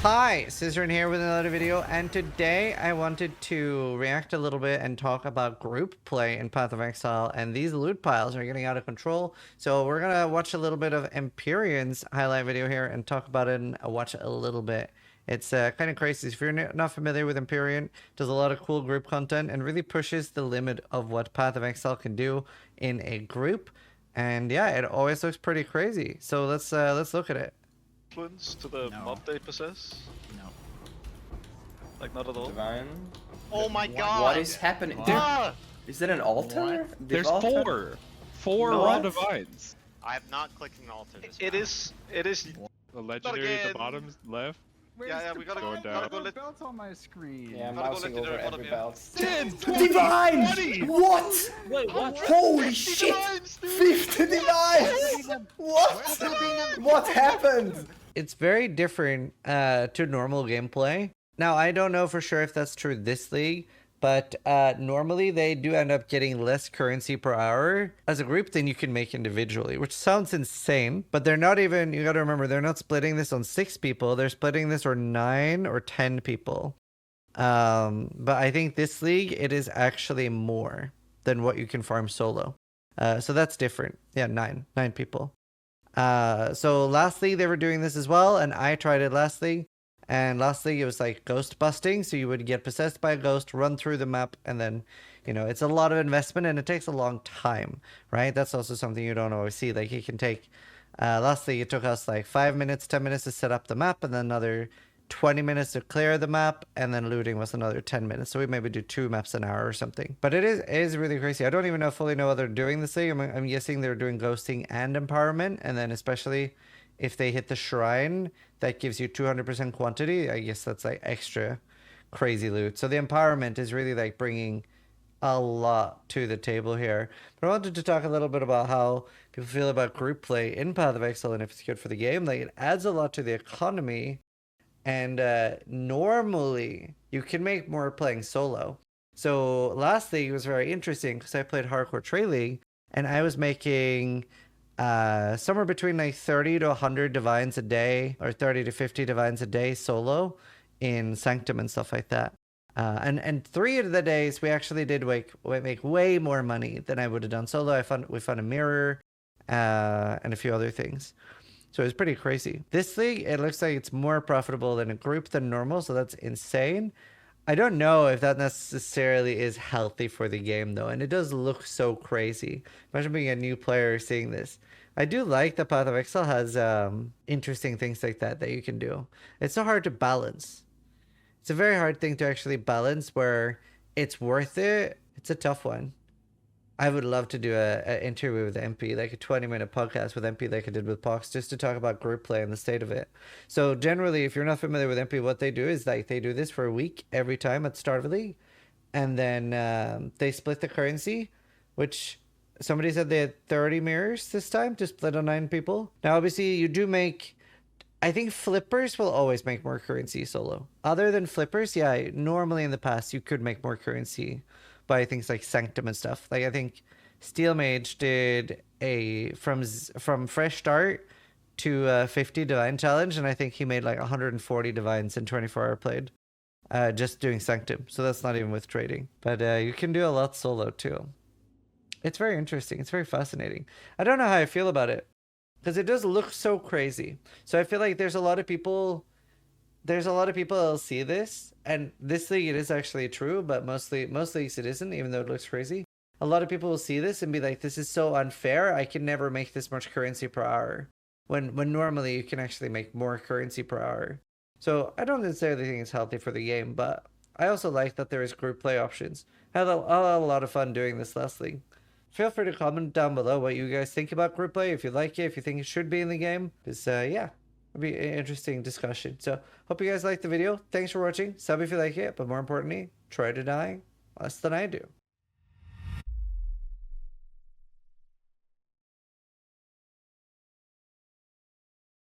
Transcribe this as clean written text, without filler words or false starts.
Hi, Zizaran here with another video, and today I wanted to react a little bit and talk about group play in Path of Exile, and these loot piles are getting out of control. So we're gonna watch a little bit of Empyrean's highlight video here and talk about it and watch a little bit. It's kind of crazy. If you're not familiar with Empyrean, does a lot of cool group content and really pushes the limit of what Path of Exile can do in a group. And yeah, it always looks pretty crazy. So let's look at it. Influence to the mob they possess? No. Like not at all? Divine? Oh my god! What is happening? Is it an altar? There's altar? four No. raw divines. I have not clicked an altar this It is. The legendary at again. the bottom left. Yeah, we gotta Going go. down. Gotta go let. Belt on my screen. Yeah, I'm Gotta go mousing let over the every bottom, belt. 10, 20, Divine! 20. What? Wait, what? Holy shit! 50 divines! What? What happened? It's very different to normal gameplay. Now, I don't know for sure if that's true this league, but normally they do end up getting less currency per hour as a group than you can make individually, which sounds insane, but they're not even, you gotta remember, they're not splitting this on 6 people, they're splitting this on 9 or 10 people. But I think this league, it is actually more than what you can farm solo. So that's different. Yeah, 9 people. So last league they were doing this as well, and I tried it last league, and last league it was like ghost busting, so you would get possessed by a ghost, run through the map, and then, you know, it's a lot of investment and it takes a long time, right? That's also something you don't always see. Like, it can take last league it took us like 5 minutes, 10 minutes to set up the map, and then another 20 minutes to clear the map, and then looting was another 10 minutes. So we maybe do 2 maps an hour or something. But it is really crazy. I don't even fully know what they're doing this league. I'm guessing they're doing ghosting and empowerment, and then especially if they hit the shrine, that gives you 200% quantity. I guess that's like extra crazy loot. So the empowerment is really like bringing a lot to the table here. But I wanted to talk a little bit about how people feel about group play in Path of Exile and if it's good for the game. Like, it adds a lot to the economy. And normally you can make more playing solo. So last league was very interesting because I played Hardcore Trade League and I was making somewhere between like 30 to 100 divines a day, or 30 to 50 divines a day solo in Sanctum and stuff like that. And 3 of the days we actually did make way more money than I would have done solo. We found a mirror and a few other things. So it's pretty crazy. This league, it looks like it's more profitable than a group than normal, so that's insane. I don't know if that necessarily is healthy for the game, though, and it does look so crazy. Imagine being a new player seeing this. I do like that Path of Exile has interesting things like that you can do. It's so hard to balance. It's a very hard thing to actually balance where it's worth it. It's a tough one. I would love to do an interview with MP, like a 20-minute podcast with MP like I did with Pox, just to talk about group play and the state of it. So generally, if you're not familiar with MP, what they do is like they do this for a week every time at the start of the league. And then they split the currency, which somebody said they had 30 mirrors this time to split on 9 people. Now, obviously, you do make... I think flippers will always make more currency solo. Other than flippers, yeah, normally in the past, you could make more currency by things like Sanctum and stuff. Like, I think Steel Mage did a from fresh start to 50 divine challenge, and I think he made like 140 divines in 24-hour played, just doing Sanctum. So that's not even with trading. But you can do a lot solo too. It's very interesting. It's very fascinating. I don't know how I feel about it because it does look so crazy. So I feel like there's a lot of people that'll see this, and this league it is actually true, but most leagues it isn't, even though it looks crazy. A lot of people will see this and be like, this is so unfair, I can never make this much currency per hour, when normally you can actually make more currency per hour. So I don't necessarily think it's healthy for the game, but I also like that there is group play options. I had a lot of fun doing this last league. Feel free to comment down below what you guys think about group play, if you like it, if you think it should be in the game, because yeah, it'll be an interesting discussion. So hope you guys liked the video. Thanks for watching. Sub if you like it, but more importantly, try to die less than I do.